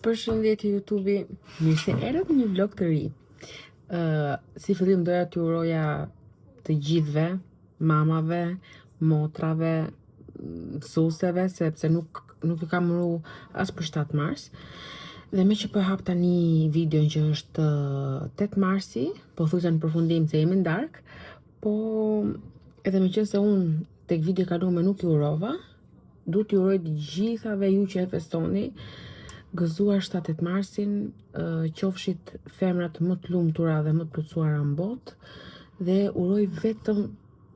Përshëndetje YouTube-i, mirë se erdhët në një vlog të ri. Si fillim doja t'ju uroja të gjithëve, mamave, motrave, mësuesve, sepse nuk ju kam uru as për 7 mars. Dhe me që po hap tani videon që është 8 marsi, po thujse në përfundim se jemi në darkë, po edhe me qenë se unë tek video kalume nuk ju urova, du t'ju uroj të gjithave ju që e festoni gëzuar 7 marsin, qofshit femrat më të lumtura dhe më të plotësuara në botë dhe uroj vetëm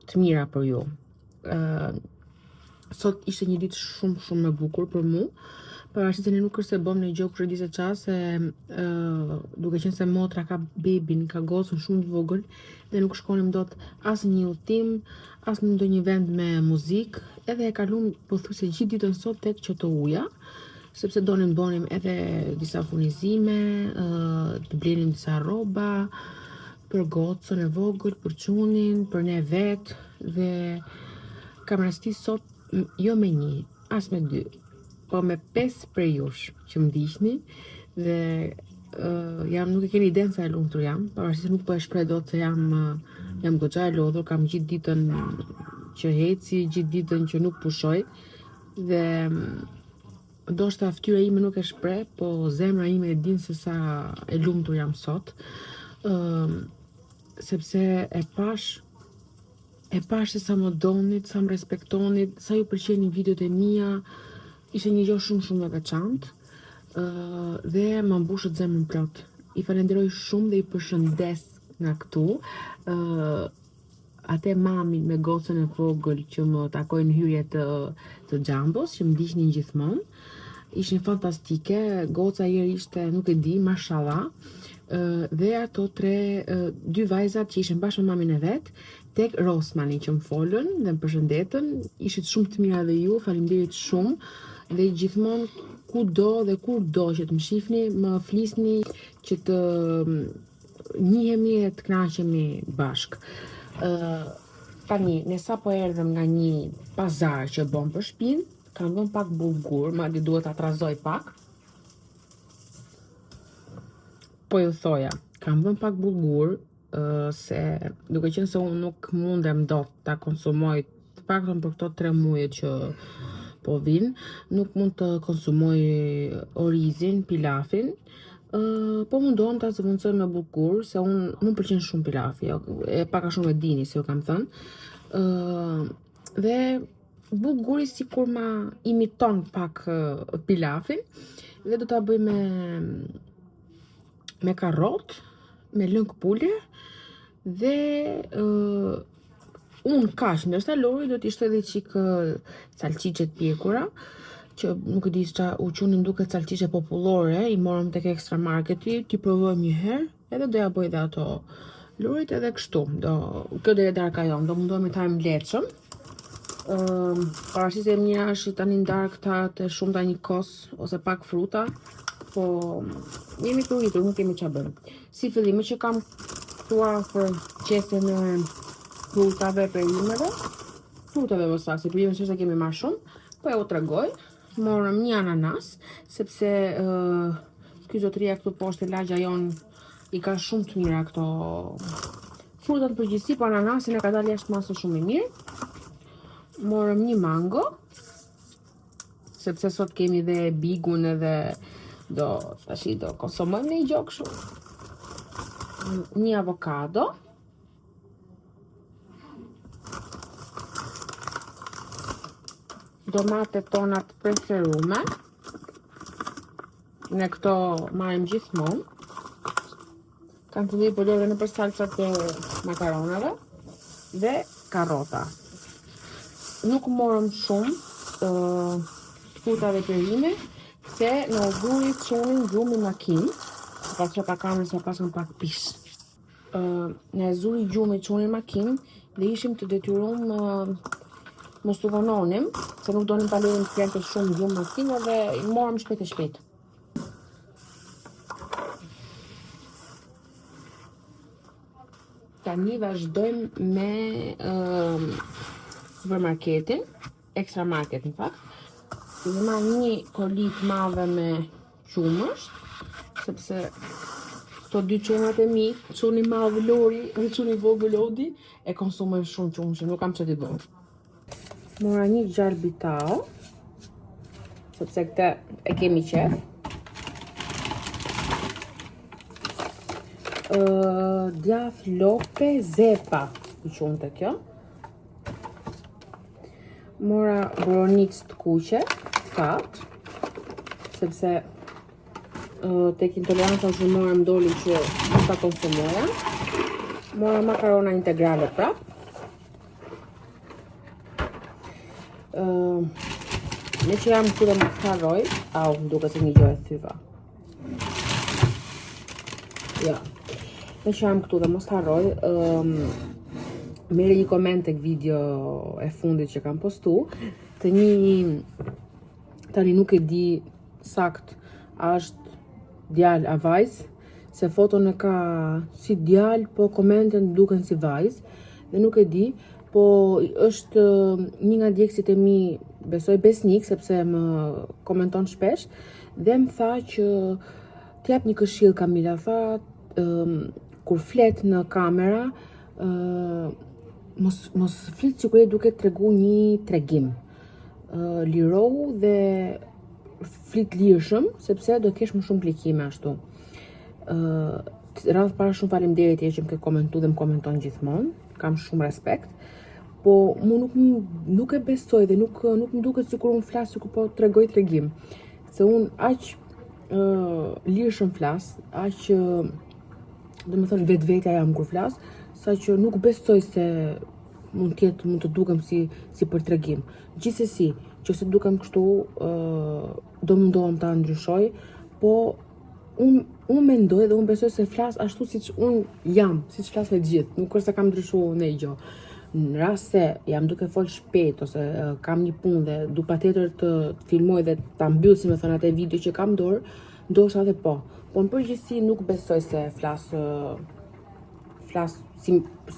të mira për ju. Sot ishte një ditë shumë e bukur për mu, pavarësisht se ne nuk është se bëm në gjë kur di se çase, duke qenë se motra ka bebin, ka gocën shumë të vogël dhe nuk shkonim dot as në një udhtim, as në ndonjë vend me muzikë, edhe e kalum pothuajse gjithë ditën sot tek Qoto Uja, sepse donim bonim edhe disa furnizime, të blenim disa rroba për gocën e vogël, për çunin, për ne vet, dhe kam rastis sot jo me 1, as me 2, po me 5 prej jush që më ndiqni dhe jam nuk e keni iden sa e lumtur jam, pavarësisht se nuk po e shpreh dot se jam goxha e lodhur, kam gjithë ditën që heci, gjithë ditën që nuk pushoj dhe ndoshta fytyra ime nuk e shpreh, po zemra ime e din se sa e lumtur jam sot, sepse e pash se sa më donit, sa më respektonit, sa ju pëlqenin videot e mia, ishte një gjë shumë e veçantë, dhe më mbushët zemrën plot. I falenderoj shumë dhe i përshëndes nga këtu, atë mamin me gocën e vogël që më takojnë hyrje të Xhambos, që më ndiqnin gjithmonë. Ishin fantastike, goca jeri ishte, nuk e di, mashallah, dhe ato 2 vajzat që ishin bashkë me mamin e vet, tek Rosmani që më folën dhe më përshëndetën, ishit shumë të mira dhe ju, faleminderit shumë, dhe gjithmonë kudo dhe kurdo që të më shihni, më flisni që të njihemi e të kënaqemi bashkë. Tani, ne sapo erdhëm nga një pazar që bëm për shtëpinë, kam vënë pak bullgur, madje duhet ta trazoj pak. Po ju thoja, kam vënë pak bullgur, se duke qenë se unë nuk mundem dot ta konsumoj, të paktën për këto 3 muaj që po vinë, nuk mund të konsumoj orizin, pilafin, po mundohem ta zëvendësoj me bullgur, se unë më pëlqen shumë pilafi, e paka shumë e dini se ju kam thënë, dhe bulguri sikur ma imiton pak pilafin dhe do ta bëj me karrot, me lëng pule dhe unë kaq, ndërsa Lori do t'ishte edhe çik salcice të pjekura, që nuk e di ç'a u qunin duket salcice popullore, i morëm tek Extra Marketi, ti provojmë një herë, edhe do ja bëj dhe ato Lorit edhe kështu. Kjo do jetë darka jon, do mundohemi ta hajmë lehtëshëm. Parashis e mia është tani darkta të shumta një kos ose pak fruta, po jemi të rritur, nuk kemi ç'a bëjmë. Si fillim që kam këtu afër qesin e frutave, perimeve, frutave më saktë, perimet s'është kemi marrë shumë, po ja u tregoj. Morëm një ananas, sepse ky zotëria këtu poshtë lagja jon i ka shumë të mira këto frutat në përgjithësi, po ananasin e ka dalë jashtë masë shumë i mirë. Morëm një mango, sepse sot kemi dhe bigun edhe do konsumojmë një gjë kështu. Një avokado. Domatet tona të preferume. Ne këto marrim gjithmonë. Kam filluar përdorë në për salcat e makaronave dhe karrota. Nuk morëm shumë fruta dhe perime, se në ogurit çonin gjumi makinë, pas që pa kamerën se pasën pak pish. Në zuri gjumi çonin makinë dhe ishim të detyruar mos të vononim, se nuk donim ta lejmë të flente shumë gjumë makinë dhe i morëm shpejt e shpejt. Tani vazhdojmë me supermarketin, Extra Market në fakt. Dhe ma një kolit madhe me qumësht, sepse këto dy qumat e mi, quni madhe Lori dhe quni vogël Odi, e konsumojnë shumë qumësht, nuk kam që t'i bëjmë. Mora një gjarbitao, sepse këtë e kemi qef. Djath lope zepa, i qunë të kjo. Mora bronic të kuqe, kat, sepse tek intoleranca që morëm doli që nuk ta konsumoja. Mora makarona integrale prap. Ne që jam këtu dhe më të harroj, më duke se një gjë e thyva. Ja. Ne që jam këtu dhe mos të harroj, merri një koment tek video e fundit që kam postu, të një tani nuk e di sakt a është djalë a vajzë, se foton e ka si djalë, po komentet duken si vajzë, dhe nuk e di, po është një nga djekësit e mi, besoj besnik, sepse më komenton shpesh, dhe më tha që t'jap një këshill Kamila, tha, kur flet në kamera, mos flit sikur e duke tregu një tregim. Lirohu dhe flit lirshëm, sepse do kesh më shumë klikime ashtu. Radh para shumë faleminderit që më ke komentuar dhe më komenton gjithmonë, kam shumë respekt. Po mu nuk e besoj dhe nuk më duket sikur unë flas sikur po tregoj tregim. Se unë aq lirshëm flas, aq domethënë vetvetja jam kur flas, saqë nuk besoj se mund të dukem si për tregim. Gjithsesi, nëse dukem kështu, do mundohem ta ndryshoj, po unë mendoj dhe unë besoj se flas ashtu siç unë jam, siç flas me të gjithë, nuk është se kam ndryshuar ndonjë gjë. Në rast se jam duke fol shpejt ose kam një punë dhe du patjetër të filmoj dhe ta mbyll, si më thënë atë video që kam dorë, ndoshta edhe po. Po në përgjithësi nuk besoj se flas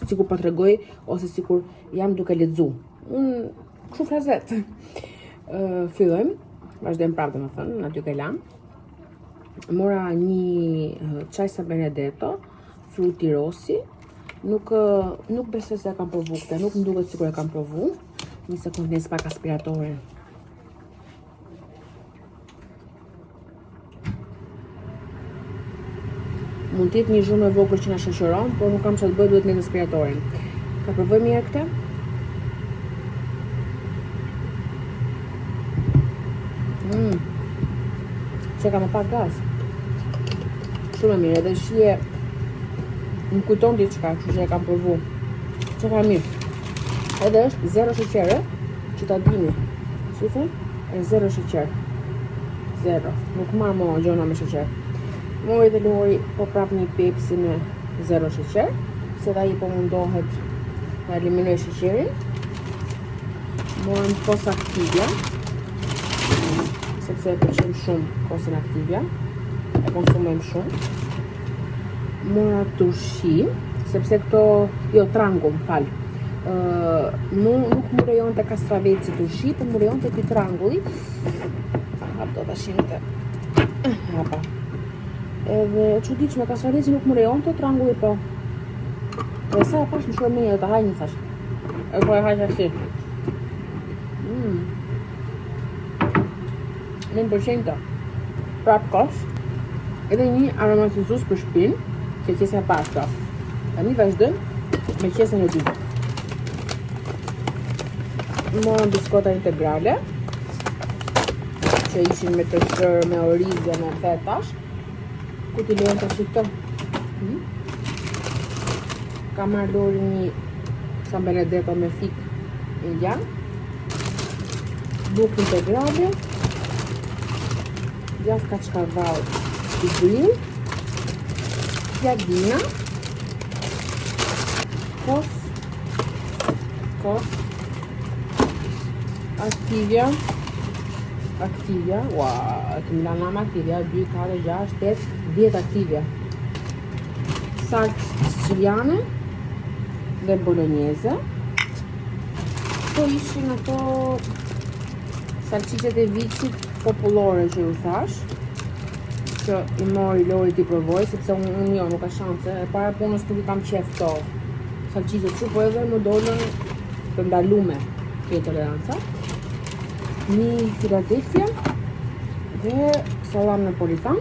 sikur po tregoj ose sikur jam duke lexu. Unë kështu flas vetë. Fillojmë, vazhdojmë prapë domethënë, aty që lam. Mora një çaj sa Benedetto, fruti rossi. Nuk besoj se e kam provu këtë, nuk më duket sikur e kam provu. Një sekundë nes pak aspiratorin. Mund të jetë një zhurmë e vogël që na shoqëron, por nuk kam çfarë të bëj, duhet nes aspiratorin. Ta provoj mirë këtë. Që ka me pak gaz. Shumë e mirë, edhe shije më kujton diçka, kështu që e kam provu. Që ka mirë. Edhe është 0 sheqer, që ta dini. Shifë? E 0 sheqer. 0. Nuk marr mo gjona me sheqer. Mori dhe Lori po prap një Pepsi me 0 sheqer, se dhe ai po mundohet ta eliminoj sheqerin. Morëm kos Activia, sepse e pëlqejm shumë kosin Activia, e konsumojmë shumë. Mora turshi, sepse këto, jo trangu, më fal. Nuk më rejon të kastraveci turshi, po më rejon të ky trangulli. Hap do ta shinte. Hapa. Edhe çuditshme, kastraveci nuk më rejon të trangu i po. Dhe sa e pash më shumë mirë, të haj një thash. E po e haj ashtu. Më pëlqen këto. Prap kos. Edhe një aromatizues për shpinë, që qesja e parë këto. Tani vazhdojmë me qesën e dytë. Morëm biskota integrale, që ishin me të shërë, me orizë, me fetash. Ku t'i lejon të shikto? Ka marrë Lori një San Benedetto me fik indian, bukë integrale, djath kaçkavall i grill, piadina, kos, Activia, të milanam Activia, 2, 4, 6, 8, 10 Activia. Salcë siciliane dhe bolognese. Këto ishin ato salcicet e vicit popullore që ju thash, që i mori Lori t'i provoj, sepse unë jo, nuk ka shanse. E para punës nuk i kam qef këto salcicet që, po edhe më dolën të ndalume ke toleranca. Një Philadelphia dhe salam napolitan.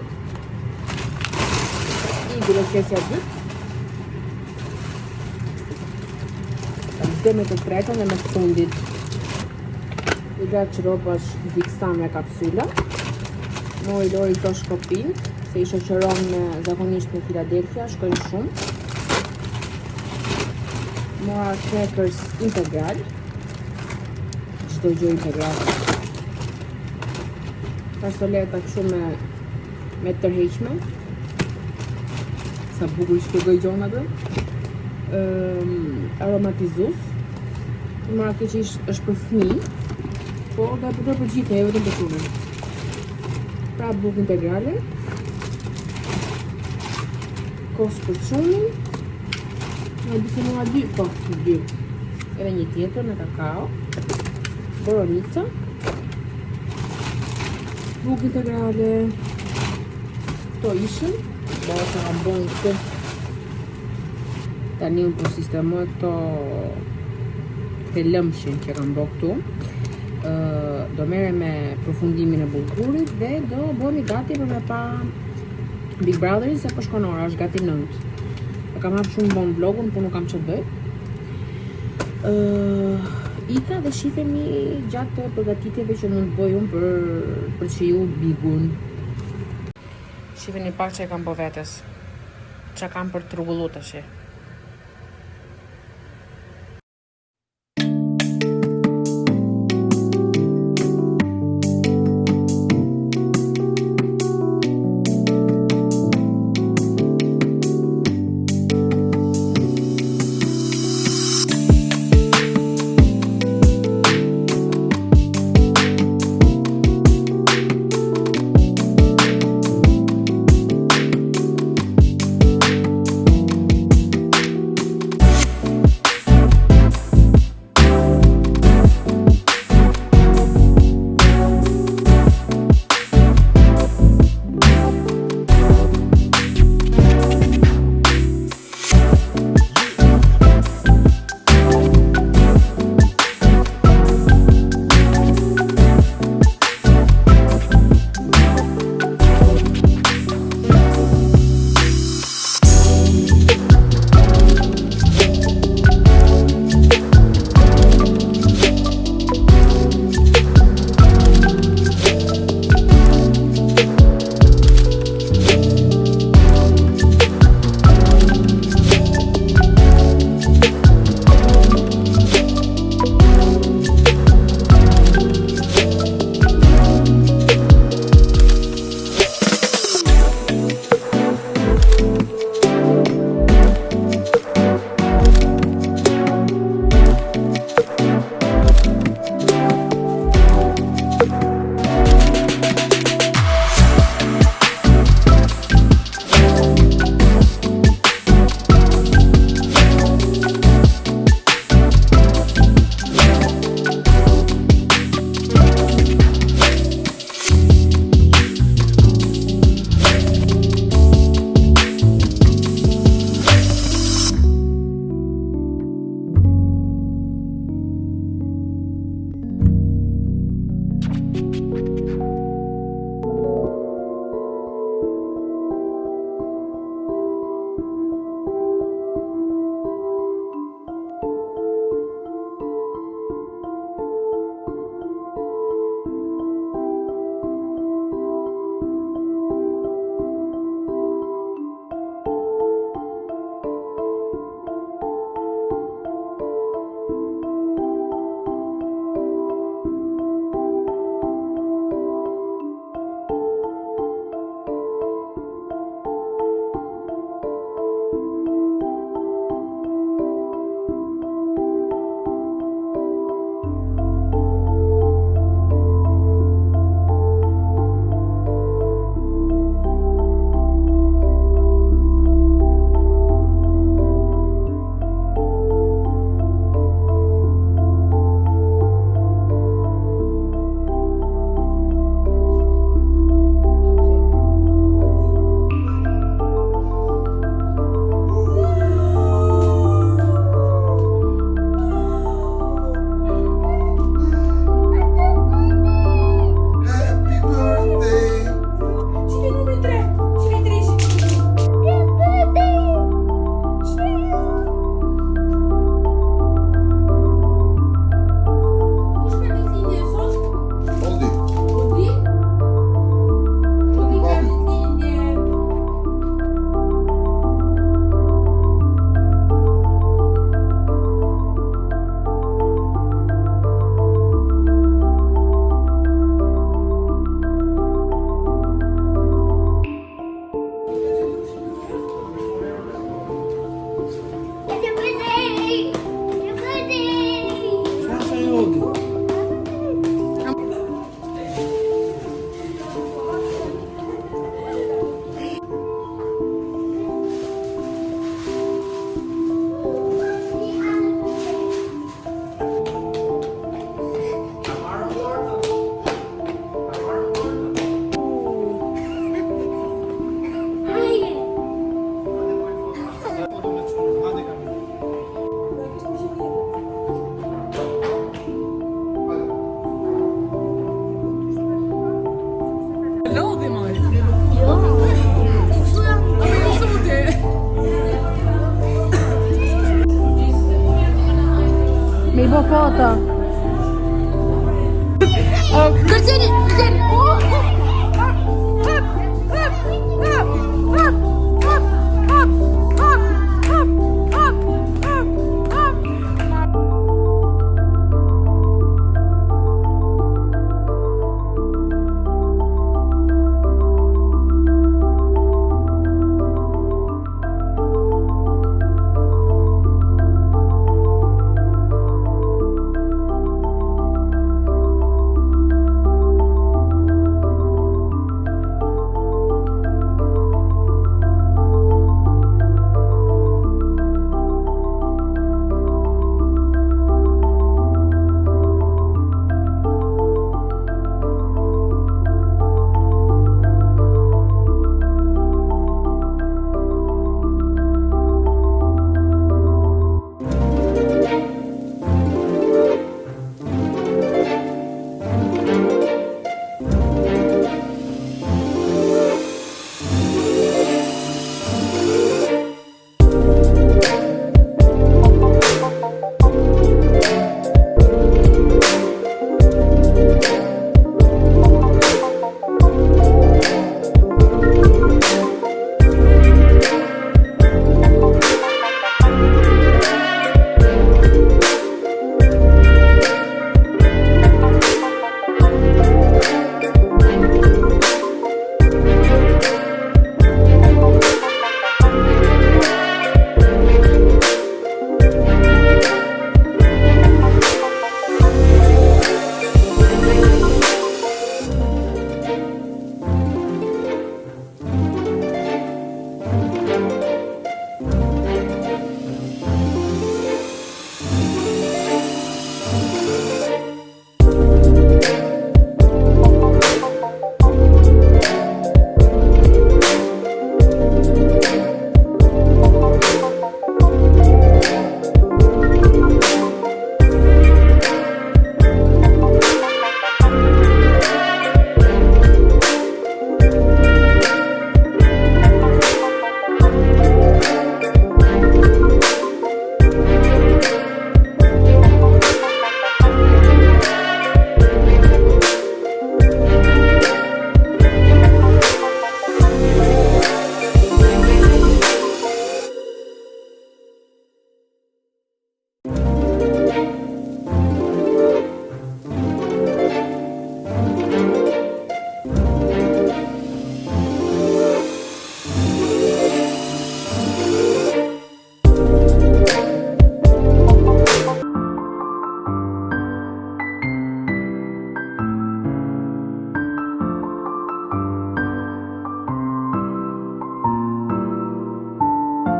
I bile qesja dytë. Dhe me të tretën dhe me të fundit. I ga qëropash diksan me kapsula. Mori Lori këto shkopin, se i shoqëron me zakonisht me Philadelphia, shkojnë shumë. Mora crackers integral. Çdo gjë integral. Fasoleta kështu me tërheqme. Sa bukur shpjegoj gjona atë. Aromatizues. Mora kjo që është për fëmijë, po da për gjithë, jo vetëm për fëmijë. Pra bukë integrale. Kos për çunin. Në disa mua 2, po 2. Edhe një tjetër me kakao. Boronica. Bukë integrale. Këto ishin. Bërë që kam bënë këtë. Tani unë po sistemoj këto të lëmshin që kam bërë këtu. Do mere me përfundimin e bullgurit dhe do bëni gati për me pa Big Brotherin, se po shkon ora, është gati 9. E kam hapë shumë bon vlogun, po nuk kam që bëj. Ika dhe shifemi gjatë përgatitjeve që mund të bëj unë për që ju bigun. Shifeni pak që e kam po vetes, që kam për të rrugullu të shi. bë foto. Kërceni,